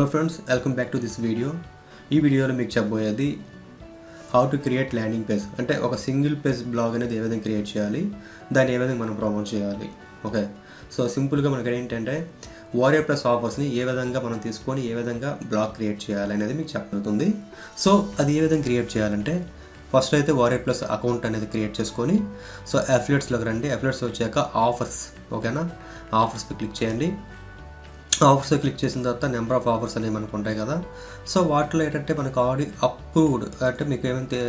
Hello friends, welcome back to this video. ఈ వీడియోలో మీకు చెప్పబోయేది how to create landing page. అంటే ఒక సింగిల్ పేజ్ బ్లాగ్ అనేది ఏ విధంగా క్రియేట్ చేయాలి, దాన్ని ఏ విధంగా మనం ప్రమోట్ చేయాలి. ఓకే, సో సింపుల్గా మనకి ఏంటంటే వారియర్ ప్లస్ ఆఫర్స్ని ఏ విధంగా మనం తీసుకొని ఏ విధంగా బ్లాగ్ క్రియేట్ చేయాలి అనేది మీకు చెప్పబడుతుంది. సో అది ఏ విధంగా క్రియేట్ చేయాలంటే ఫస్ట్ అయితే వారియర్ ప్లస్ అకౌంట్ అనేది క్రియేట్ చేసుకొని సో అఫిలియేట్స్లోకి రండి. అఫిలియేట్స్ వచ్చాక ఆఫర్స్, ఓకేనా, ఆఫర్స్పై క్లిక్ చేయండి. ఆఫర్స్ క్లిక్ చేసిన తర్వాత నెంబర్ ఆఫ్ ఆఫర్స్ అనేవి మనకు ఉంటాయి కదా. సో వాటిలో ఏంటంటే మనకు ఆల్రెడీ అప్రూవ్డ్, అంటే మీకు ఏమైతే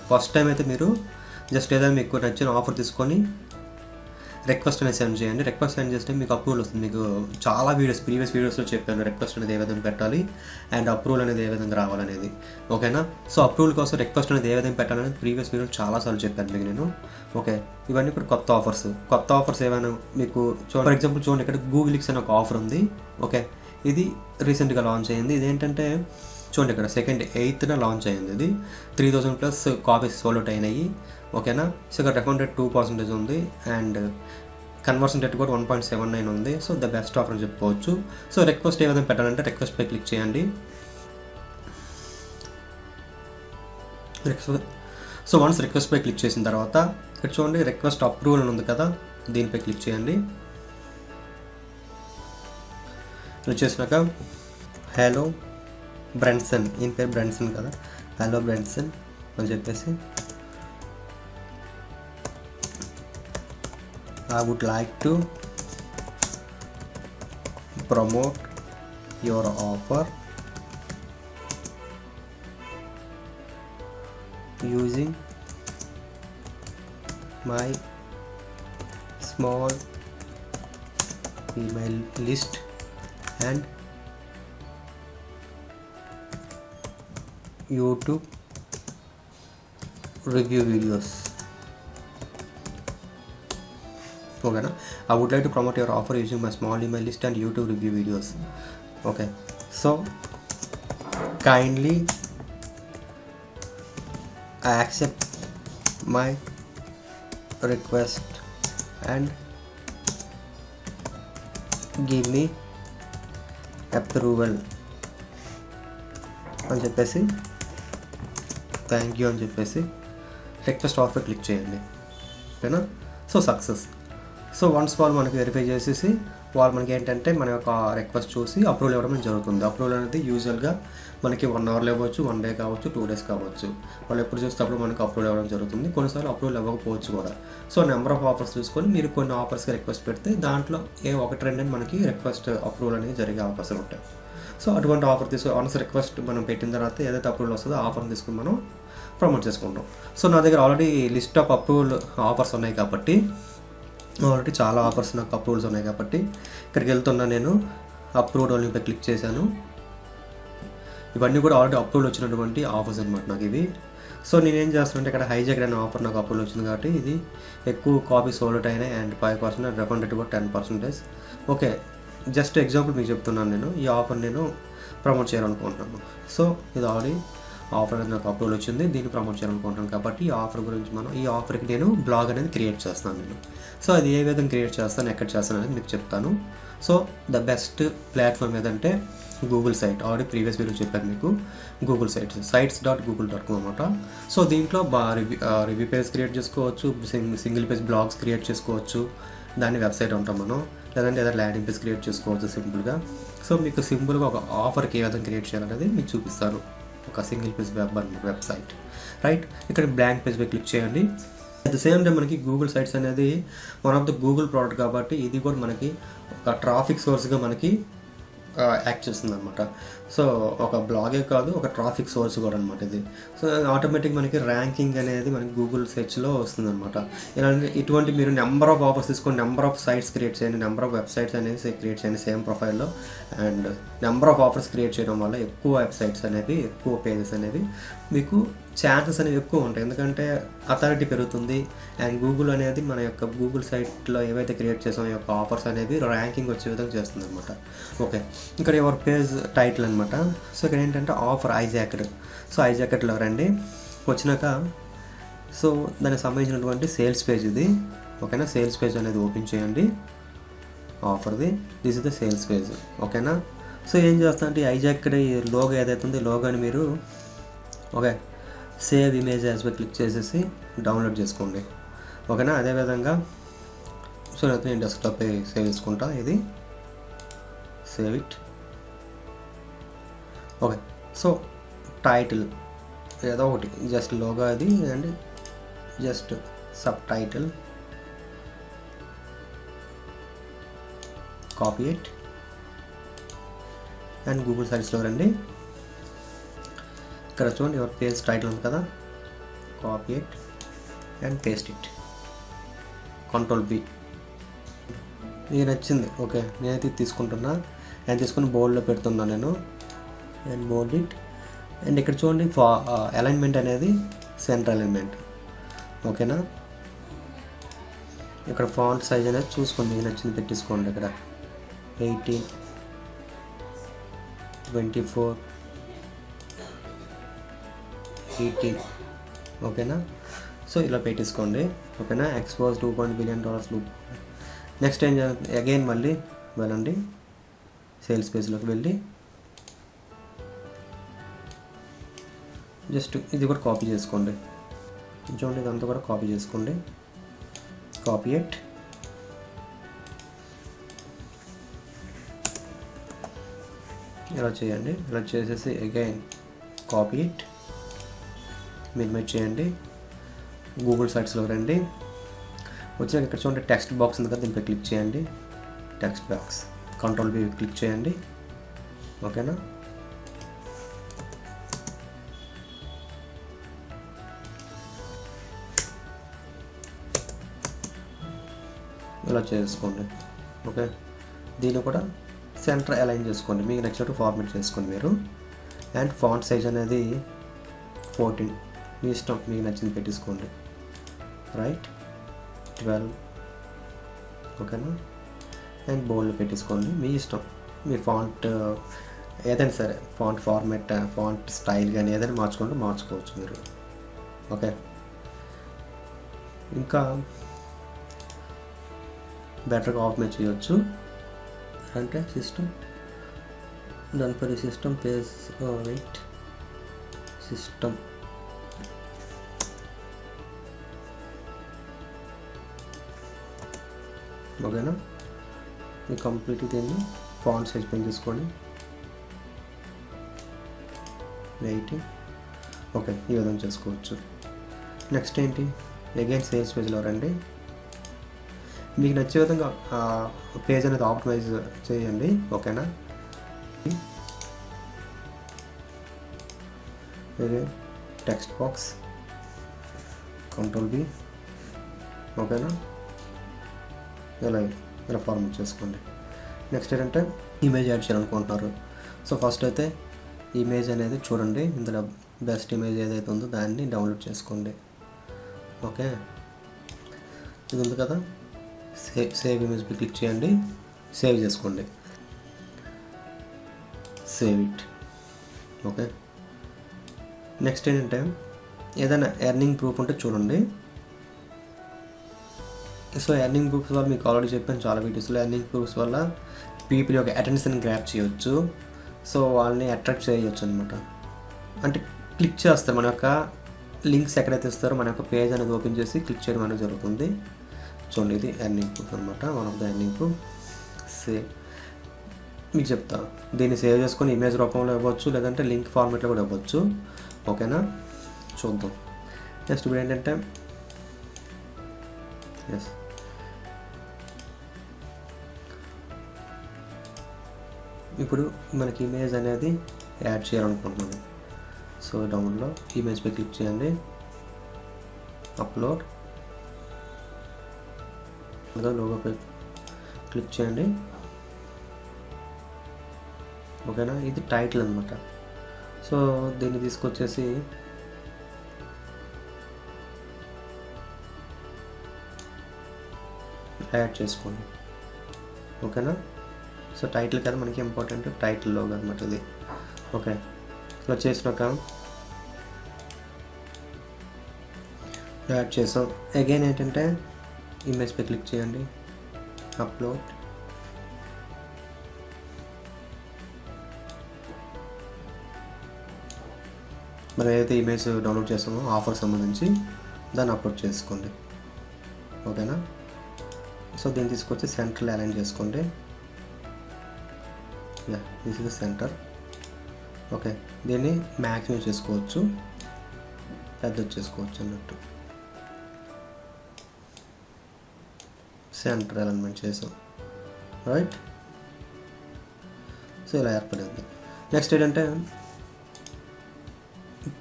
ఫస్ట్ టైం అయితే మీరు జస్ట్ ఏదైనా మీకు నచ్చిన ఆఫర్ తీసుకొని రిక్వెస్ట్ అనేది సెండ్ చేయండి. రిక్వెస్ట్ సెండ్ చేస్తే మీకు అప్రూవల్ వస్తుంది. మీకు చాలా ప్రీవియస్ వీడియోస్లో చెప్పాను రిక్వెస్ట్ అనేది ఏ విధంగా పెట్టాలి అండ్ అప్రూవల్ అనేది ఏ విధంగా రావాలనేది, ఓకేనా. సో అప్రూవల్ కోసం రిక్వెస్ట్ అనేది ఏ విధంగా పెట్టాలనేది ప్రీవియస్ వీడియోలో చాలాసార్లు చెప్పాను మీకు నేను. ఓకే, ఇవన్నీ ఇప్పుడు కొత్త ఆఫర్స్ ఏమైనా మీకు ఫర్ ఎగ్జాంపుల్ చూడండి, ఇక్కడ గూగుల్ ఎక్స్ అనే ఒక ఆఫర్ ఉంది. ఓకే, ఇది రీసెంట్గా లాంచ్ అయ్యింది. ఇదేంటంటే చూడండి, ఇక్కడ 2nd 8th లాంచ్ అయ్యింది. ఇది 3000+ కాపీస్ సోల్డ్ అవుట్ అయినాయి, ఓకేనా. సో ఇక్కడ రికమెండెడ్ 2% ఉంది అండ్ కన్వర్షన్ రేట్ కూడా 1.79 ఉంది. సో ద బెస్ట్ ఆఫర్ అని చెప్పుకోవచ్చు. సో రిక్వెస్ట్ ఏ విధంగా పెట్టాలంటే రిక్వెస్ట్ పై క్లిక్ చేయండి. సో వన్స్ రిక్వెస్ట్ పై క్లిక్ చేసిన తర్వాత ఇక్కడ చూడండి రిక్వెస్ట్ అప్రూవల్ అని ఉంది కదా, దీనిపై క్లిక్ చేయండి. క్లిక్ చేసినాక హలో బ్రెన్సన్, ఈయన పేరు బ్రెన్సన్ కదా, హలో బ్రెన్సన్ అని చెప్పేసి I would like to promote your offer using my small email list and YouTube review videos. Okay, I would like to promote your offer using my small email list and YouTube review videos. Okay, so kindly accept my request and give me approval అని చెప్పేసి thank you అని చెప్పేసి request offer click చేయండి, ఓకేనా. So success. So once వాళ్ళు మనకి verify చేసేసి వాళ్ళు మనకి ఏంటంటే మన యొక్క రిక్వెస్ట్ చూసి అప్రూవల్ ఇవ్వడం జరుగుతుంది. అప్రూవల్ అనేది యూజువల్గా మనకి 1 hourలో ఇవ్వచ్చు, 1 day కావచ్చు, 2 days కావచ్చు. వాళ్ళు ఎప్పుడు చూస్తే అప్పుడు మనకు అప్రూవల్ ఇవ్వడం జరుగుతుంది. కొన్నిసార్లు అప్రూవల్ ఇవ్వకపోవచ్చు కూడా. సో నెంబర్ ఆఫ్ ఆఫర్స్ చూసుకొని మీరు కొన్ని ఆఫర్స్కి రిక్వెస్ట్ పెడితే దాంట్లో 1-2 మనకి రిక్వెస్ట్ అప్రూవల్ అనేది జరిగే అవకాశాలు ఉంటాయి. సో అటువంటి ఆఫర్ తీసుకొని వన్స్ రిక్వెస్ట్ మనం పెట్టిన తర్వాత ఏదైతే అప్రూవల్ వస్తుందో ఆఫర్ని తీసుకుని మనం ప్రమోట్ చేసుకుంటాం. సో నా దగ్గర already list of approval offers ఉన్నాయి కాబట్టి ఆల్రెడీ చాలా ఆఫర్స్ నాకు అప్రూవల్స్ ఉన్నాయి కాబట్టి ఇక్కడికి వెళ్తున్నా. నేను అప్రూవ్డ్ ఓన్లీపై క్లిక్ చేశాను. ఇవన్నీ కూడా ఆల్రెడీ అప్రూవల్ వచ్చినటువంటి ఆఫర్స్ అనమాట నాకు ఇవి. సో నేనేం చేస్తానంటే ఇక్కడ హైజాక్ అనే ఆఫర్ నాకు అప్రూవల్ వచ్చింది కాబట్టి ఇది ఎక్కువ కాపీ సోల్డ్ అయినాయి అండ్ 5% రిఫండ్ రేట్ కూడా 10%. ఓకే, జస్ట్ ఎగ్జాంపుల్ మీకు చెప్తున్నాను. నేను ఈ ఆఫర్ నేను ప్రమోట్ చేయాలనుకుంటున్నాను. సో ఇది ఆల్రెడీ ఆఫర్ అనేది నాకు అప్రూవల్ వచ్చింది, దీన్ని ప్రమోట్ చేయాలనుకుంటున్నాను కాబట్టి ఈ ఆఫర్ గురించి ఈ ఆఫర్కి నేను బ్లాగ్ అనేది క్రియేట్ చేస్తాను నేను. సో అది ఏ విధంగా క్రియేట్ చేస్తాను, ఎక్కడ చేస్తాను అనేది మీకు చెప్తాను. సో ద బెస్ట్ ప్లాట్ఫామ్ ఏదంటే Google site. Already previous video చెప్పాను మీకు. గూగుల్ sites.google.com అనమాట. సో దీంట్లో రివ్యూ పేజ్ క్రియేట్ చేసుకోవచ్చు, సింగిల్ పేజ్ బ్లాగ్స్ క్రియేట్ చేసుకోవచ్చు, దాన్ని వెబ్సైట్ ఉంటాం మనం, లేదంటే ఏదైనా ల్యాండింగ్ పేజ్ క్రియేట్ చేసుకోవచ్చు సింపుల్గా. సో మీకు సింపుల్గా ఒక ఆఫర్కి ఏ విధంగా క్రియేట్ చేయాలనేది మీకు చూపిస్తాను, ఒక సింగిల్ పేజ్ వెబ్సైట్. రైట్, ఇక్కడ బ్లాంక్ పేజ్ పై క్లిక్ చేయండి. అట్ ద సేమ్ టైం మనకి గూగుల్ సైట్స్ అనేది one of the Google product కాబట్టి ఇది కూడా మనకి ఒక ట్రాఫిక్ సోర్స్గా మనకి యాక్ట్ చేస్తుంది అనమాట. సో ఒక బ్లాగే కాదు, ఒక ట్రాఫిక్ సోర్స్ కూడా అనమాట ఇది. సో ఆటోమేటిక్ మనకి ర్యాంకింగ్ అనేది మనకి గూగుల్ సెర్చ్లో వస్తుంది అనమాట. ఇలాంటి ఇటువంటి మీరు నెంబర్ ఆఫ్ ఆఫర్స్ తీసుకొని నెంబర్ ఆఫ్ సైట్స్ క్రియేట్ చేయండి, నెంబర్ ఆఫ్ వెబ్సైట్స్ అనేది క్రియేట్ చేయండి సేమ్ ప్రొఫైల్లో. And number of offers create చేయడం వల్ల ఎక్కువ వెబ్సైట్స్ అనేవి, ఎక్కువ పేజెస్ అనేవి మీకు ఛాన్సెస్ అనేవి ఎక్కువ ఉంటాయి. ఎందుకంటే అథారిటీ పెరుగుతుంది అండ్ గూగుల్ అనేది మన యొక్క గూగుల్ సైట్లో ఏవైతే క్రియేట్ చేసామో ఈ యొక్క ఆఫర్స్ అనేవి ర్యాంకింగ్ వచ్చే విధంగా చేస్తుంది అనమాట. ఓకే, ఇక్కడ ఎవరి పేజ్ టైటిల్ అనమాట. సో ఇక్కడ ఏంటంటే ఆఫర్ ఐజాకెడ్. సో ఐజాకెట్లో రండి. వచ్చినాక సో దానికి సంబంధించినటువంటి సేల్స్ పేజ్ ఇది, ఓకేనా. సేల్స్ పేజ్ అనేది ఓపెన్ చేయండి. ఆఫర్ది this is the sales page, ఓకేనా. సో ఏం చేస్తా అంటే ఐజాక్డ్ ఈ లోగో ఏదైతే ఉందో ఈ లోగోని మీరు ఓకే సేవ్ ఇమేజ్ యాజ్ పై క్లిక్ చేసేసి డౌన్లోడ్ చేసుకోండి. ఓకేనా, అదేవిధంగా సో నేను డెస్క్టాప్ సేవ్ చేసుకుంటా. ఇది save it. Okay, so title ఏదో ఒకటి జస్ట్ లోగో అది and just subtitle, copy it and Google సర్చ్లో రండి. ఇక్కడ చూడండి యువర్ పేజ్ టైటిల్ ఉంది కదా, copy it and paste it, control V. మీకు నచ్చింది ఓకే, నేనైతే తీసుకుంటున్నా అండ్ తీసుకుని బోల్డ్లో పెడుతున్నా నేను అండ్ బోల్డ్ ఇట్. అండ్ ఇక్కడ చూడండి అలైన్మెంట్ అనేది సెంటర్ అలైన్మెంట్. ఓకేనా, ఇక్కడ ఫాంట్ సైజ్ అనేది చూసుకోండి, మీకు నచ్చింది పెట్టేసుకోండి. ఇక్కడ 18, 24, 18. ఓకేనా, సో ఇలా పెట్టేసుకోండి. ఓకేనా, ఎక్స్పోజ్ $2 బిలియన్ లూప్. నెక్స్ట్ ఏం అగైన్ మళ్ళీ వెళ్ళండి సేల్స్ పేజ్లోకి వెళ్ళి జస్ట్ ఇది కూడా కాపీ చేసుకోండి. చూడండి ఇదంతా కూడా కాపీ చేసుకోండి, కాపీ ఇట్. ఇలా చేయండి, ఇలా చేసేసి అగైన్ కాపీ ఇట్, మినిమైజ్ చేయండి, గూగుల్ సైట్స్లో రండి. వచ్చినాక ఇక్కడ చూడండి టెక్స్ట్ బాక్స్ ఉంది కదా, దీనిపై క్లిక్ చేయండి. Text box control V click చేయండి. ఓకేనా, ఇలా చేసుకోండి. ఓకే, దీన్ని కూడా సెంటర్ అలైన్ చేసుకోండి, మీకు నచ్చినట్టు ఫార్మేట్ చేసుకోండి మీరు. అండ్ ఫాంట్ సైజ్ అనేది 14 మీ ఇష్టం, మీకు నచ్చింది పెట్టేసుకోండి. రైట్ 12. ఓకేనా, అండ్ బోల్డ్ పెట్టేసుకోండి, మీ ఇష్టం. మీ ఫాంట్ ఏదైనా సరే ఫాంట్ ఫార్మేట్ ఫాంట్ స్టైల్ కానీ ఏదైనా మార్చుకోవచ్చు మీరు. ఓకే, ఇంకా బెటర్గా ఆప్టిమైజ్ చేయొచ్చు అంటే సిస్టమ్ దాని పరి సిస్టమ్ పేజ్ వెయిట్ సిస్టమ్ ఓకేనా. ఈ కంప్లీట్ దీన్ని ఫాంట్ సైజ్ పెంచేసుకోండి 80. ఓకే, ఈ విధంగా చేసుకోవచ్చు. నెక్స్ట్ ఏంటి, అగైన్ సేల్స్ పేజ్లో రండి. మీకు నచ్చే విధంగా పేజ్ అనేది ఆప్టిమైజ్ చేయండి. ఓకేనా, టెక్స్ట్ బాక్స్ కంట్రోల్ V. ఓకేనా, ఇలా ఫార్మేట్ చేసుకోండి. నెక్స్ట్ ఏంటంటే ఇమేజ్ యాడ్ చేయాలనుకుంటున్నారు. సో ఫస్ట్ అయితే ఇమేజ్ అనేది చూడండి, ఇందులో బెస్ట్ ఇమేజ్ ఏదైతే ఉందో దాన్ని డౌన్లోడ్ చేసుకోండి. ఓకే, ఇది ఉంది కదా, సేవ్ ఇమేజ్ పై క్లిక్ చేయండి, సేవ్ చేసుకోండి, సేవ్ ఇట్. ఓకే, నెక్స్ట్ ఏంటంటే ఏదైనా ఎర్నింగ్ ప్రూఫ్ ఉంటే చూడండి. సో ఎర్నింగ్ ప్రూఫ్స్ వల్ల మీకు ఆల్రెడీ చెప్పాను చాలా వీడియోస్లో, ఎర్నింగ్ ప్రూఫ్స్ వల్ల పీపుల్ యొక్క అటెన్షన్ గ్రాప్ చేయొచ్చు. సో వాళ్ళని అట్రాక్ట్ చేయొచ్చు అనమాట. అంటే క్లిక్ చేస్తారు, మన యొక్క లింక్స్ ఎక్కడైతే ఇస్తారో మన యొక్క పేజ్ అనేది ఓపెన్ చేసి క్లిక్ చేయడం అనేది జరుగుతుంది. చూడండి ఇది ఎర్నింగ్ ప్రూఫ్ అనమాట, one of the earning proof. Save మీకు చెప్తా, దీన్ని సేవ్ చేసుకొని ఇమేజ్ రూపంలో ఇవ్వచ్చు, లేదంటే లింక్ ఫార్మేట్లో కూడా ఇవ్వచ్చు. ఓకేనా, చూద్దాం. నెక్స్ట్ ఇప్పుడు ఏంటంటే ఇప్పుడు మనకి ఇమేజ్ అనేది యాడ్ చేయాలనుకుంటున్నాను. సో డౌన్లో ఇమేజ్ పై క్లిక్ చేయండి, అప్లోడ్, లోగో పై క్లిక్ చేయండి. ఓకేనా, ఇది టైటిల్ అనమాట. సో దీన్ని తీసుకొచ్చేసి యాడ్ చేసుకోండి. ఓకేనా, సో టైటిల్ కదా మనకి ఇంపార్టెంట్, టైటిల్ లోగో అనమాట ఇది. ఓకే, ఇలా చేసినాక యాడ్ చేసాం. అగైన్ ఏంటంటే ఇమేజ్ పై క్లిక్ చేయండి, అప్లోడ్, మనం ఏదైతే ఇమేజ్ డౌన్లోడ్ చేస్తామో ఆఫర్ సంబంధించి దాన్ని అప్లోడ్ చేసుకోండి. ఓకేనా. సో దీన్ని తీసుకొచ్చి సెంటర్లో అలైన్ చేసుకోండి. This is the centre. Okay, దీన్ని మ్యాక్సిమం చేసుకోవచ్చు, పెద్ద చేసుకోవచ్చు అన్నట్టు. సెంటర్ అలైన్మెంట్ చేసాం, రైట్. సో ఇలా ఏర్పడింది. నెక్స్ట్ ఏంటంటే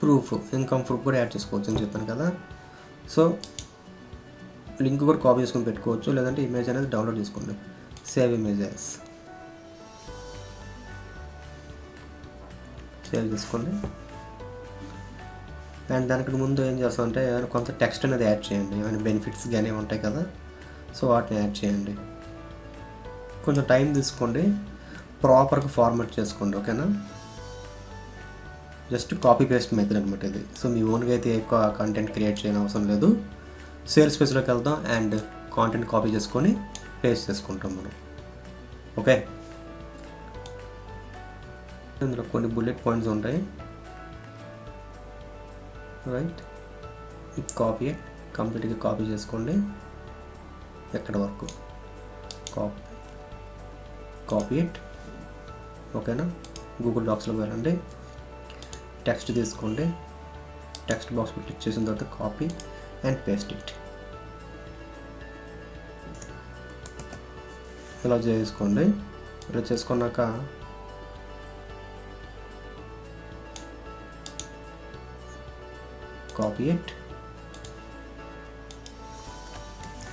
ప్రూఫ్, ఇన్కమ్ ప్రూఫ్ కూడా యాడ్ చేసుకోవచ్చు అని చెప్పాను కదా. సో లింక్ కూడా కాపీ చేసుకొని పెట్టుకోవచ్చు, లేదంటే ఇమేజ్ అనేది డౌన్లోడ్ చేసుకోండి. సేవ్ ఇమేజెస్ సేవ్ చేసుకోండి. అండ్ దానికి ముందు ఏం చేస్తామంటే కొంత టెక్స్ట్ అనేది యాడ్ చేయండి. ఏమైనా బెనిఫిట్స్ కానీ ఉంటాయి కదా, సో వాటిని యాడ్ చేయండి. కొంచెం టైం తీసుకోండి, ప్రాపర్గా ఫార్మాట్ చేసుకోండి. ఓకేనా. జస్ట్ కాపీ పేస్ట్ మెథడ్ అనమాట ఇది. సో మీ ఓన్గా అయితే ఎక్కువ కంటెంట్ క్రియేట్ చేయని అవసరం లేదు. సేల్స్ పేజ్లోకి వెళ్దాం అండ్ కాంటెంట్ కాపీ చేసుకొని పేస్ట్ చేసుకుంటాం మనం. ఓకే, ఇందులో కొన్ని బుల్లెట్ పాయింట్స్ ఉంటాయి, రైట్. కాపీ కంప్లీట్గా కాపీ చేసుకోండి. ఎక్కడ వరకు కాపీ ఇట్. ఓకేనా. గూగుల్ డాక్స్లోకి వెళ్ళండి, టెక్స్ట్ తీసుకోండి, టెక్స్ట్ బాక్స్లో క్లిక్ చేసిన తర్వాత కాపీ అండ్ పేస్ట్ ఇట్. ఇలా చేసుకోండి. ఇలా చేసుకున్నాక కాపీ ఇట్,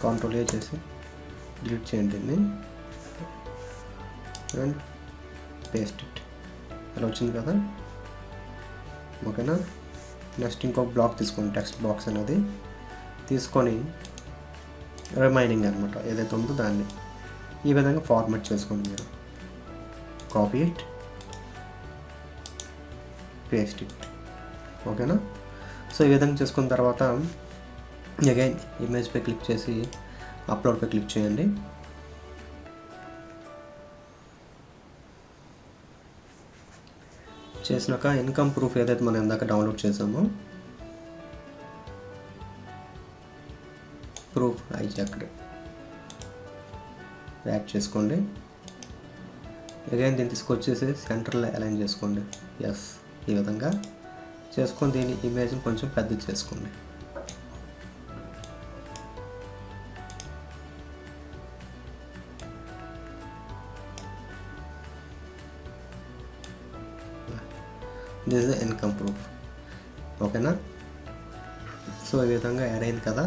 కంట్రోల్ ఏ చేసి డిలీట్ చేయండి అండ్ పేస్ట్ ఇట్. ఇలా వచ్చింది కదా. ఓకేనా. నెక్స్ట్ ఇంకొక బ్లాక్ తీసుకోండి, టెక్స్ట్ బాక్స్ అనేది తీసుకొని రిమైనింగ్ అనమాట ఏదైతే ఉందో దాన్ని ఈ విధంగా ఫార్మాట్ చేసుకోండి మీరు. Copy it, paste it. ఓకేనా. సో ఈ విధంగా చేసుకున్న తర్వాత అగైన్ ఇమేజ్పై క్లిక్ చేసి అప్లోడ్పై క్లిక్ చేయండి. చేసినాక ఇన్కమ్ ప్రూఫ్ ఏదైతే మనం ఇందాక డౌన్లోడ్ చేసామో ప్రూఫ్ హైజాక్డ్ యాడ్ చేసుకోండి. అగైన్ దీన్ని తీసుకొచ్చేసి సెంటర్లో అలైన్ చేసుకోండి. ఎస్, ఈ విధంగా చేసుకొని దీని ఇమేజ్ని కొంచెం పెద్ద చేసుకోండి. This is the income proof. ఓకేనా. సో ఈ విధంగా యాడ్ అయింది కదా.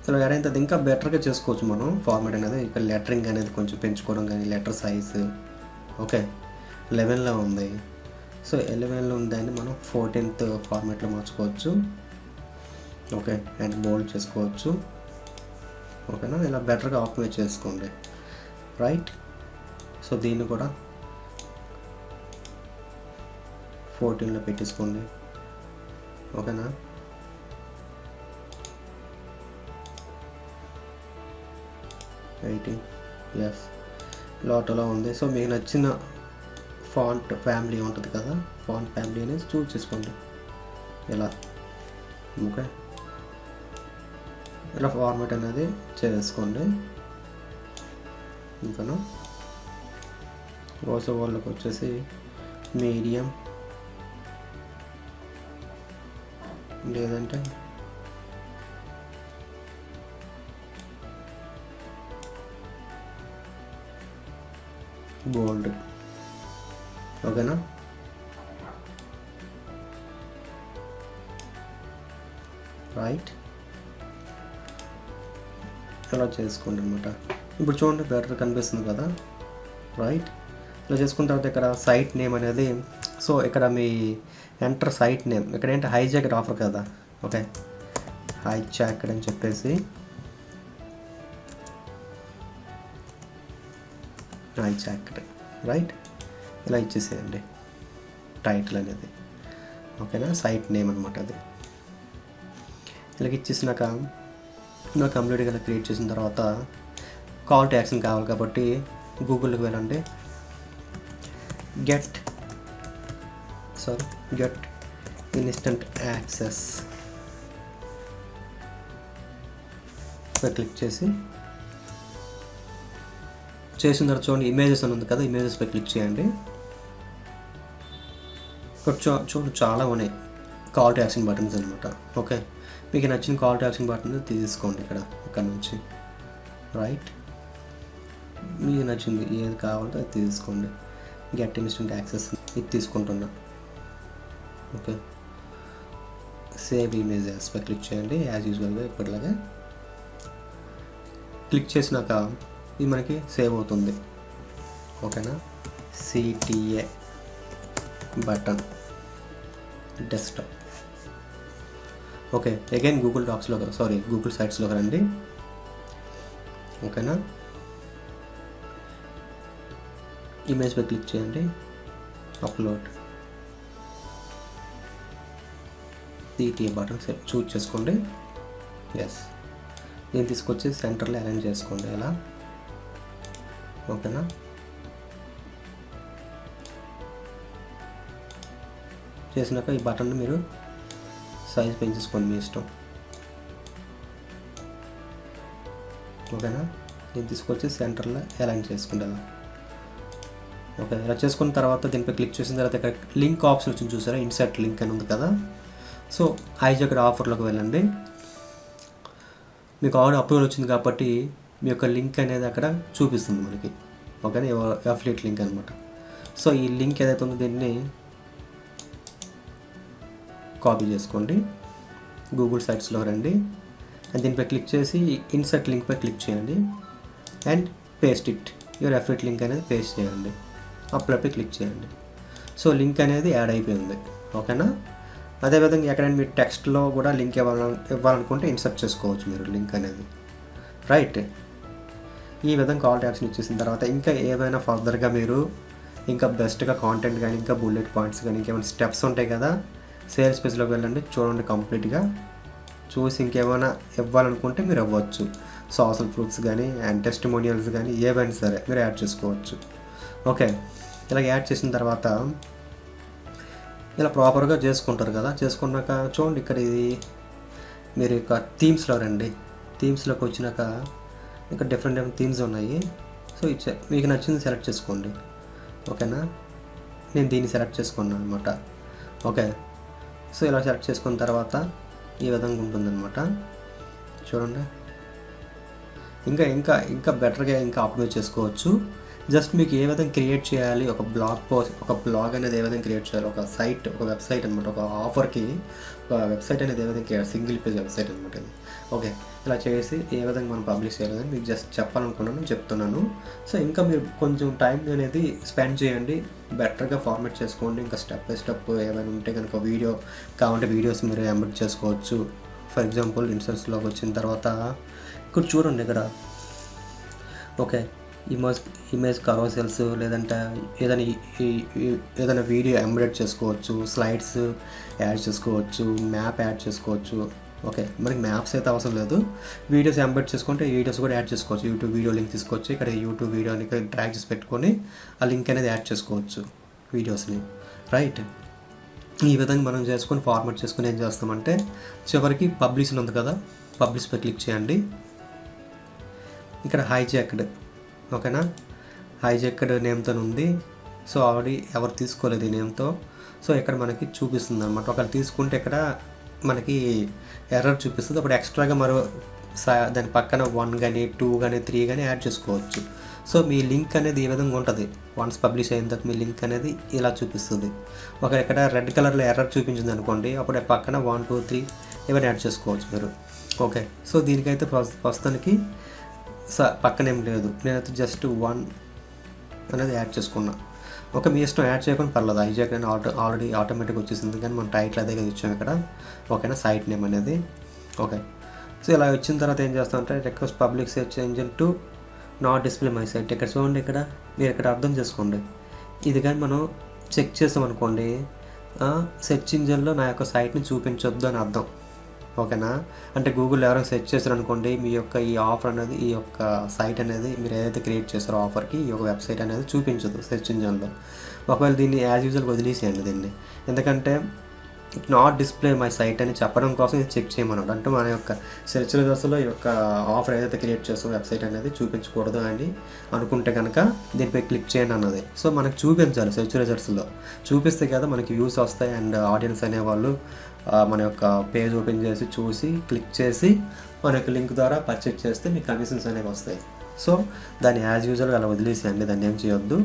ఇలా యాడ్ అయిన తర్వాత ఇంకా బెటర్గా చేసుకోవచ్చు మనం ఫార్మాట్ అనేది. ఇక్కడ లెటరింగ్ అనేది కొంచెం పెంచుకోవడం కానీ, లెటర్ సైజ్ ఓకే 11లో ఉంది. సో 11లో ఉందని మనం 14th ఫార్మాట్లో మార్చుకోవచ్చు. ఓకే, అండ్ బోల్డ్ చేసుకోవచ్చు. ఓకేనా. ఇలా బెటర్గా ఆప్టిమైజ్ చేసుకోండి, రైట్. సో దీన్ని కూడా 14లో పెట్టేసుకోండి. ఓకేనా. రైటింగ్ ఎస్ లాటోలో ఉంది. సో మీకు నచ్చిన ఫాంట్ ఫ్యామిలీ ఉంటుంది కదా, ఫాంట్ ఫ్యామిలీ అనేది చూస్ చేసుకోండి. ఇలా ఓకే, ఇలా ఫార్మాట్ అనేది చేసుకోండి. ఇంకాను రోజు వాళ్ళకి వచ్చేసి మీడియం లేదంటే బోల్డ్. ఓకేనా. రైట్, ఇలా చేసుకోండి అనమాట. ఇప్పుడు చూడండి బెటర్ కనిపిస్తుంది కదా, రైట్. ఇలా చేసుకున్న తర్వాత ఇక్కడ సైట్ నేమ్ అనేది, సో ఇక్కడ మీ ఎంటర్ సైట్ నేమ్ ఇక్కడ ఏంటి హైజాక్డ్ ఆఫర్ కదా. ఓకే, హైజాక్డ్ అని చెప్పేసి హైజాక్డ్ రైట్ ఇలా ఇచ్చేసేయండి టైటిల్ అనేది. ఓకేనా, సైట్ నేమ్ అనమాట అది. ఇలాగ ఇచ్చేసినాక ఇలా కంప్లీట్గా ఇలా క్రియేట్ చేసిన తర్వాత కాల్ టు యాక్షన్ కావాలి కాబట్టి గూగుల్కి వెళ్ళండి. గెట్ ఇన్స్టెంట్ యాక్సెస్ క్లిక్ చేసిన తర్వాత చూడండి ఇమేజెస్ అని ఉంది కదా, ఇమేజెస్పై క్లిక్ చేయండి. ఇక్కడ చూడండి చాలా ఉన్నాయి కాల్ టు యాక్షన్ బటన్స్ అనమాట. ఓకే, మీకు నచ్చిన కాల్ టు యాక్షన్ బటన్ తీసుకోండి ఇక్కడ నుంచి. రైట్, మీకు నచ్చింది ఏది కావాలంటే అది తీసుకోండి. గెట్ ఇన్స్టెంట్ యాక్సెస్ ఇది తీసుకుంటున్నా. ఓకే, సేవ్ ఇమేజ్ యాస్పై క్లిక్ చేయండి యాజ్ యూజువల్గా ఇప్పటిలాగే. క్లిక్ చేసినాక ఇది మనకి సేవ్ అవుతుంది. ఓకేనా, CTA button desktop. Okay, again Google సైట్స్లోకి రండి. ఓకేనా, ఇమేజ్పై క్లిక్ చేయండి, అప్లోడ్ CTA బటన్ చూజ్ చేసుకోండి. ఎస్, దీన్ని తీసుకొచ్చి సెంటర్లో అరేంజ్ చేసుకోండి ఇలా. ఓకేనా, చేసినాక ఈ బటన్ మీరు సైజ్ పెంచేసుకోండి మీ ఇష్టం. ఓకేనా, దీన్ని తీసుకొచ్చి సెంటర్లో అలైన్ చేసుకోండి అలా. ఓకే, ఇలా చేసుకున్న తర్వాత దీనిపై క్లిక్ చేసిన తర్వాత ఇక్కడ లింక్ ఆప్షన్ వచ్చింది చూసారా, ఇన్సర్ట్ లింక్ అని ఉంది కదా. సో హైజాకర్ ఆఫర్లోకి వెళ్ళండి. మీకు ఆల్రెడీ అప్రూవల్ వచ్చింది కాబట్టి మీ యొక్క లింక్ అనేది అక్కడ చూపిస్తుంది మనకి. ఓకేనా, అఫిలియేట్ లింక్ అనమాట. సో ఈ లింక్ ఏదైతే ఉందో దీన్ని కాపీ చేసుకోండి, గూగుల్ సైట్స్లో రండి అండ్ దీనిపై క్లిక్ చేసి ఇన్సర్ట్ లింక్పై క్లిక్ చేయండి and paste it. Your affiliate link అనేది పేస్ట్ చేయండి, అప్లోడ్పై క్లిక్ చేయండి. సో లింక్ అనేది యాడ్ అయిపోయింది. ఓకేనా, అదేవిధంగా ఎక్కడైనా మీరు టెక్స్ట్లో కూడా లింక్ ఇవ్వాలనుకుంటే ఇన్సర్ట్ చేసుకోవచ్చు మీరు లింక్ అనేది. రైట్, ఈ విధంగా కాల్ టు యాక్షన్ ఇచ్చేసిన తర్వాత ఇంకా ఏమైనా ఫర్దర్గా మీరు ఇంకా బెస్ట్గా కాంటెంట్ కానీ ఇంకా బుల్లెట్ పాయింట్స్ కానీ ఇంకేమైనా స్టెప్స్ ఉంటాయి కదా, సేల్స్ పేజ్లోకి వెళ్ళండి, చూడండి కంప్లీట్గా చూసి ఇంకేమైనా ఇవ్వాలనుకుంటే మీరు ఇవ్వచ్చు. సోషల్ ప్రూఫ్స్ కానీ అండ్ టెస్టిమోనియల్స్ కానీ ఏవైనా సరే మీరు యాడ్ చేసుకోవచ్చు. ఓకే, ఇలా యాడ్ చేసిన తర్వాత ఇలా ప్రాపర్గా చేసుకుంటారు కదా. చేసుకున్నాక చూడండి ఇక్కడ ఇది మీరు ఇక థీమ్స్లో రండి. థీమ్స్లోకి వచ్చినాక ఇక్కడ డిఫరెంట్ థీమ్స్ ఉన్నాయి. సో మీకు నచ్చింది సెలెక్ట్ చేసుకోండి. ఓకేనా, నేను దీన్ని సెలెక్ట్ చేసుకున్నాను అనమాట. ఓకే, సో ఇలా సెలెక్ట్ చేసుకున్న తర్వాత ఈ విధంగా ఉంటుందన్నమాట. చూడండి ఇంకా ఇంకా ఇంకా బెటర్గా ఇంకా అప్లోడ్ చేసుకోవచ్చు. జస్ట్ మీకు ఏ విధంగా క్రియేట్ చేయాలి, ఒక బ్లాగ్ పోస్ట్, ఒక బ్లాగ్ అనేది ఏ విధంగా క్రియేట్ చేయాలి, ఒక సైట్, ఒక వెబ్సైట్ అనమాట, ఒక ఆఫర్కి ఒక వెబ్సైట్ అనేది ఏ విధంగా క్రియేట్, సింగిల్ పేజ్ వెబ్సైట్ అనమాట ఇది. ఓకే, ఇలా చేసి ఏ విధంగా మనం పబ్లిష్ చేయాలని మీకు జస్ట్ చెప్పాలనుకున్నాను, చెప్తున్నాను. సో ఇంకా మీరు కొంచెం టైం అనేది స్పెండ్ చేయండి, బెటర్గా ఫార్మాట్ చేసుకోండి. ఇంకా స్టెప్ బై స్టెప్ ఏమైనా ఉంటే కనుక వీడియో కావాలంటే వీడియోస్ మీరు ఎంబెడ్ చేసుకోవచ్చు. ఫర్ ఎగ్జాంపుల్ ఇన్సర్ట్స్లోకి వచ్చిన తర్వాత ఇక్కడ చూడండి ఇక్కడ. ఓకే, ఇమేజ్ కరోసెల్స్ లేదంటే ఏదైనా వీడియో ఎంబెడ్ చేసుకోవచ్చు, స్లైడ్స్ యాడ్ చేసుకోవచ్చు, మ్యాప్ యాడ్ చేసుకోవచ్చు. ఓకే, మనకి మ్యాప్స్ అయితే అవసరం లేదు, వీడియోస్ ఎంబెడ్ చేసుకుంటే వీడియోస్ కూడా యాడ్ చేసుకోవచ్చు. యూట్యూబ్ వీడియో లింక్ తీసుకొచ్చి ఇక్కడ యూట్యూబ్ వీడియోని ఇక్కడ డ్రాగ్ చేసి పెట్టుకొని ఆ లింక్ అనేది యాడ్ చేసుకోవచ్చు వీడియోస్ని. రైట్, ఈ విధంగా మనం చేసుకొని ఫార్మాట్ చేసుకొని ఏం చేస్తామంటే చివరికి పబ్లిష్ ఉంది కదా, పబ్లిష్పై క్లిక్ చేయండి. ఇక్కడ హైజాక్డ్. ఓకేనా, హైజాక్డ్ నేమ్తో ఉంది. సో ఆల్రెడీ ఎవరు తీసుకోలేదు ఈ నేమ్తో. సో ఇక్కడ మనకి చూపిస్తుంది అనమాట. ఒకవేళ తీసుకుంటే ఇక్కడ మనకి ఎర్రర్ చూపిస్తుంది. అప్పుడు ఎక్స్ట్రాగా మరో దాని పక్కన 1 కానీ 2 కానీ 3 కానీ యాడ్ చేసుకోవచ్చు. సో మీ లింక్ అనేది ఈ విధంగా ఉంటుంది. వన్స్ పబ్లిష్ అయిన తర్వాత మీ లింక్ అనేది ఇలా చూపిస్తుంది. ఒక ఇక్కడ రెడ్ కలర్లో ఎర్రర్ చూపించింది అనుకోండి, అప్పుడు పక్కన 1, 2, 3 ఇవన్నీ యాడ్ చేసుకోవచ్చు మీరు. ఓకే, సో దీనికైతే ప్రస్తుతానికి పక్కనేం లేదు, నేనైతే జస్ట్ 1 అనేది యాడ్ చేసుకున్నా. ఓకే, మీ ఇష్టం యాడ్ చేయకుండా పర్లేదు, హైజాక్ అని ఆల్రెడీ ఆటోమేటిక్గా వచ్చేసింది. కానీ మనం టైటిల్ అదే కదా ఇచ్చాం ఇక్కడ. ఓకేనా, సైట్ నేమ్ అనేది. ఓకే, సో ఇలా వచ్చిన తర్వాత ఏం చేస్తామంటే request public search engine to not display my site. ఇక్కడ చూడండి, ఇక్కడ మీరు ఇక్కడ అర్థం చేసుకోండి. ఇది కానీ మనం చెక్ చేసామనుకోండి, సెర్చ్ ఇంజిన్లో నా యొక్క సైట్ని చూపించొద్దు అని అర్థం. ఓకేనా, అంటే గూగుల్ ఎవరైనా సెర్చ్ చేశారనుకోండి, మీ యొక్క ఈ ఆఫర్ అనేది, ఈ యొక్క సైట్ అనేది మీరు ఏదైతే క్రియేట్ చేస్తారో ఆఫర్కి ఈ యొక్క వెబ్సైట్ అనేది చూపించదు సెర్చ్ ఇంజిన్లో. ఒకవేళ దీన్ని యాజ్ యూజువల్గా వదిలేసేయండి దీన్ని. ఎందుకంటే it not display my site అని చెప్పడం కోసం ఇది చెక్ చేయమన్నాడు. అంటే మన యొక్క సెర్చ్ రిజల్ట్స్లో ఈ యొక్క ఆఫర్ ఏదైతే క్రియేట్ చేస్తామో వెబ్సైట్ అనేది చూపించకూడదు అని అనుకుంటే కనుక దీనిపై క్లిక్ చేయండి అన్నది. సో మనకు చూపించాలి, సెర్చ్ రిజల్ట్స్లో చూపిస్తే కదా మనకి వ్యూస్ వస్తాయి అండ్ ఆడియన్స్ అనేవాళ్ళు మన యొక్క పేజ్ ఓపెన్ చేసి చూసి క్లిక్ చేసి మన యొక్క లింక్ ద్వారా పర్చేజ్ చేస్తే మీకు కమిషన్స్ అనేవి వస్తాయి. సో దాన్ని యాజ్ యూజువల్గా అలా వదిలేసేయండి, దాన్ని ఏం చేయొద్దు.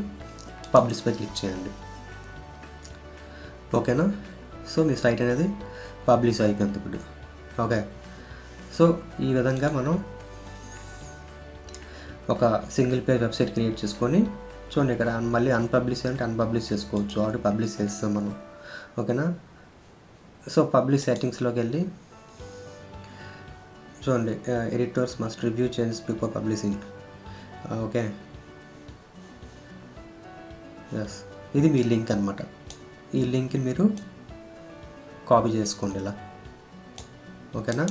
పబ్లిష్పై క్లిక్ చేయండి, ఓకేనా. సో మీ సైట్ అనేది పబ్లిష్ అయిపోయింది ఇప్పుడు, ఓకే. సో ఈ విధంగా మనం ఒక సింగిల్ పేజ్ వెబ్సైట్ క్రియేట్ చేసుకొని చూడండి ఇక్కడ మళ్ళీ అన్పబ్లిష్ అంటే అన్పబ్లిష్ చేసుకోవచ్చు, ఆల్రెడీ పబ్లిష్ చేస్తాం మనం, ఓకేనా. సో పబ్లిష్ సెట్టింగ్స్లోకి వెళ్ళి చూడండి editors must review changes before publishing, okay. Yes, ఇది మీ లింక్ అనమాట. ఈ లింక్ని మీరు కాపీ చేసుకోండి ఇలా, ఓకేనా.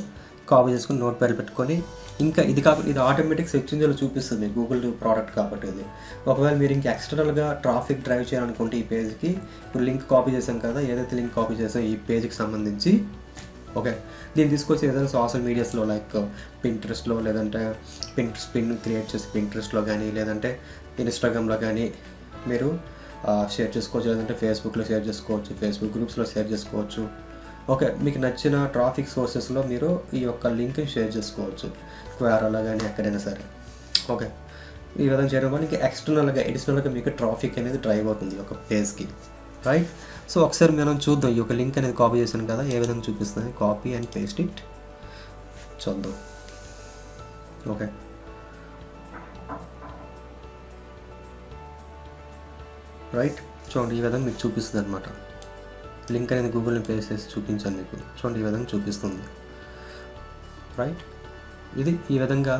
కాపీ చేసుకుని నోట్ ప్యాడ్ పెట్టుకొని ఇంకా ఇది కాకుండా ఇది ఆటోమేటిక్ సెర్చ్ ఇంజిన్లో చూపిస్తుంది గూగుల్ ప్రోడక్ట్ కాబట్టి ఇది. ఒకవేళ మీరు ఇంకా ఎక్స్టర్నల్గా ట్రాఫిక్ డ్రైవ్ చేయాలనుకుంటే ఈ పేజ్కి ఇప్పుడు లింక్ కాపీ చేసాం కదా, ఏదైతే లింక్ కాపీ చేసాం ఈ పేజ్కి సంబంధించి, ఓకే. దీన్ని తీసుకొచ్చి ఏదైనా సోషల్ మీడియాస్లో లైక్ పింట్రెస్ట్లో లేదంటే పిన్ క్రియేట్ చేసి పింట్రెస్ట్లో కానీ లేదంటే ఇన్స్టాగ్రామ్లో కానీ మీరు షేర్ చేసుకోవచ్చు, లేదంటే ఫేస్బుక్లో షేర్ చేసుకోవచ్చు, ఫేస్బుక్ గ్రూప్స్లో షేర్ చేసుకోవచ్చు, ఓకే. మీకు నచ్చిన ట్రాఫిక్ సోర్సెస్లో మీరు ఈ యొక్క లింక్ని షేర్ చేసుకోవచ్చు, క్వారాలో కానీ ఎక్కడైనా సరే, ఓకే. ఈ విధంగా చేయడం వల్ల ఇంకా ఎక్స్టర్నల్గా ఎడిషనల్గా మీకు ట్రాఫిక్ అనేది డ్రైవ్ అవుతుంది ఒక పేజ్కి, రైట్. సో ఒకసారి మనం చూద్దాం, ఈ యొక్క లింక్ అనేది కాపీ చేశాను కదా ఏ విధంగా చూపిస్తుంది. కాపీ అండ్ పేస్ట్ ఇట్, చూద్దాం, ఓకే. రైట్, చూడండి ఈ విధంగా మీకు చూపిస్తుంది అనమాట. లింక్ అనేది గూగుల్ని పేస్ట్ చేసి చూపించాను మీకు, చూడండి ఈ విధంగా చూపిస్తుంది, రైట్. ఇది ఈ విధంగా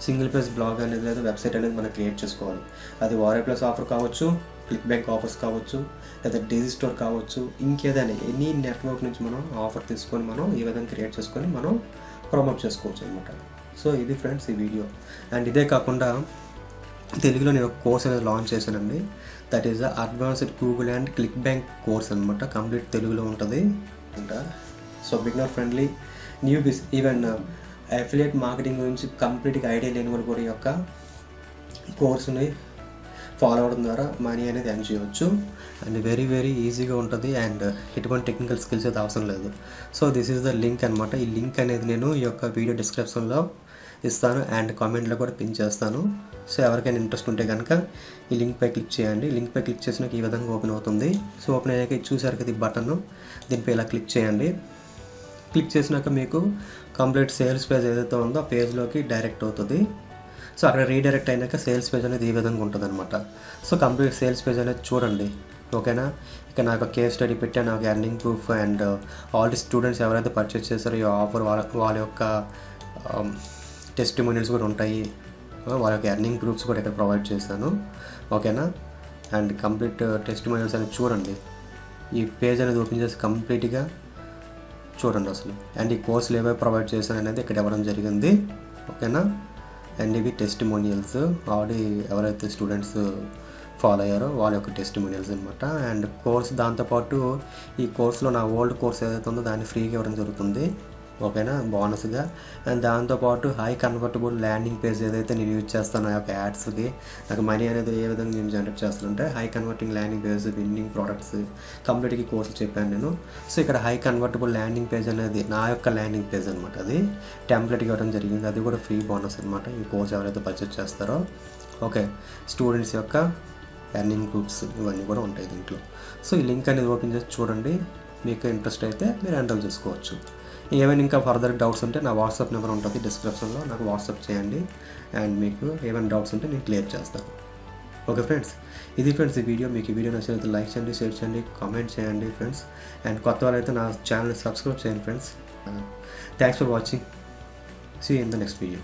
సింగిల్ పేజ్ బ్లాగ్ అనేది లేదా వెబ్సైట్ అనేది మనం క్రియేట్ చేసుకోవాలి. అది వారే ప్లస్ ఆఫర్ కావచ్చు, క్లిక్ బ్యాంక్ ఆఫర్స్ కావచ్చు, లేదా డిజీ స్టోర్ కావచ్చు, ఇంకేదైనా ఎనీ నెట్వర్క్ నుంచి మనం ఆఫర్ తీసుకొని మనం ఈ విధంగా క్రియేట్ చేసుకొని మనం ప్రమోట్ చేసుకోవచ్చు అనమాట. సో ఇది ఫ్రెండ్స్ ఈ వీడియో. అండ్ ఇదే కాకుండా తెలుగులో నేను ఒక కోర్స్ అనేది లాంచ్ చేశానండి. That is the advanced Google and click bank course అనమాట. కంప్లీట్ తెలుగులో ఉంటుంది అంట. So beginner friendly, new even affiliate marketing గురించి కంప్లీట్గా ఐడియా లేని వాళ్ళు కూడా ఈ యొక్క కోర్సుని ఫాలో అవడం ద్వారా మనీ అనేది ఎర్న్ చేయవచ్చు. అండ్ వెరీ వెరీ ఈజీగా ఉంటుంది అండ్ ఎటువంటి టెక్నికల్ స్కిల్స్ అయితే అవసరం లేదు. So this is the link అనమాట. ఈ లింక్ అనేది నేను ఈ యొక్క వీడియో డిస్క్రిప్షన్లో ఇస్తాను అండ్ కామెంట్లో కూడా పిన్ చేస్తాను. సో ఎవరికైనా ఇంట్రెస్ట్ ఉంటే కనుక ఈ లింక్పై క్లిక్ చేయండి. లింక్పై క్లిక్ చేసినాక ఈ విధంగా ఓపెన్ అవుతుంది. సో ఓపెన్ అయ్యాక చూసారు కదా ఈ బటన్, దీనిపై ఇలా క్లిక్ చేయండి. క్లిక్ చేసినాక మీకు కంప్లీట్ సేల్స్ పేజ్ ఏదైతే ఉందో ఆ పేజ్లోకి డైరెక్ట్ అవుతుంది. సో అక్కడ రీడైరెక్ట్ అయినాక సేల్స్ పేజ్ అనేది ఈ విధంగా ఉంటుంది అనమాట. సో కంప్లీట్ సేల్స్ పేజ్ అనేది చూడండి, ఓకేనా. ఇక నాకు కేస్ స్టడీ పెట్టాను, నాకు earning proof and already students ఎవరైతే పర్చేస్ చేస్తారో ఈ ఆఫర్ వాళ్ళ యొక్క టెస్టిమోనియల్స్ కూడా ఉంటాయి, వాళ్ళ యొక్క ఎర్నింగ్ ప్రూఫ్స్ కూడా ఇక్కడ ప్రొవైడ్ చేశాను, ఓకేనా. అండ్ కంప్లీట్ టెస్టిమోనియల్స్ అనేది చూడండి. ఈ పేజ్ అనేది ఓపెన్ చేసి కంప్లీట్గా చూడండి అసలు. అండ్ ఈ కోర్సులు ఏవైతే ప్రొవైడ్ చేశాను అనేది ఇక్కడ ఇవ్వడం జరిగింది, ఓకేనా. అండ్ ఇవి టెస్టిమోనియల్స్ ఆల్రెడీ ఎవరైతే స్టూడెంట్స్ ఫాలో అయ్యారో వాళ్ళ యొక్క టెస్టిమోనియల్స్ అనమాట. అండ్ కోర్స్ దాంతోపాటు ఈ కోర్సులో నా ఓల్డ్ కోర్స్ ఏదైతే ఉందో దాన్ని ఫ్రీగా ఇవ్వడం జరుగుతుంది, ఓకేనా, బోనస్గా. అండ్ దాంతోపాటు హై కన్వర్టబుల్ ల్యాండింగ్ పేజ్ ఏదైతే నేను యూజ్ చేస్తాను ఆ యొక్క యాడ్స్కి, నాకు మనీ అనేది ఏ విధంగా నేను జనరేట్ చేస్తానంటే high converting landing page, winnowing products కంప్లీట్గా ఈ కోర్సు చెప్పాను నేను. సో ఇక్కడ హై కన్వర్టబుల్ ల్యాండింగ్ పేజ్ అనేది నా యొక్క ల్యాండింగ్ పేజ్ అనమాట. అది టెంప్లెట్గా ఇవ్వడం జరిగింది, అది కూడా ఫ్రీ బోనస్ అనమాట. ఈ కోర్స్ ఎవరైతే పర్చేస్ చేస్తారో, ఓకే. స్టూడెంట్స్ యొక్క ఎర్నింగ్ గ్రూప్స్ ఇవన్నీ కూడా ఉంటాయి దీంట్లో. సో ఈ లింక్ అనేది ఓపెన్ చేసి చూడండి, మీకు ఇంట్రెస్ట్ అయితే మీరు ఎన్రోల్ చేసుకోవచ్చు. ఏమైనా ఇంకా ఫర్దర్ డౌట్స్ ఉంటే నా వాట్సాప్ నెంబర్ ఉంటుంది డిస్క్రిప్షన్లో, నాకు వాట్సాప్ చేయండి. అండ్ మీకు ఏమైనా డౌట్స్ ఉంటే నేను క్లియర్ చేస్తాను, ఓకే ఫ్రెండ్స్. ఇది ఫ్రెండ్స్ ఈ వీడియో. మీకు ఈ వీడియో నచ్చినట్లయితే లైక్ చేయండి, షేర్ చేయండి, కామెంట్ చేయండి ఫ్రెండ్స్. అండ్ కొత్త వాళ్ళైతే నా ఛానల్ని సబ్స్క్రైబ్ చేయండి friends. Thanks for watching. See you in the next video.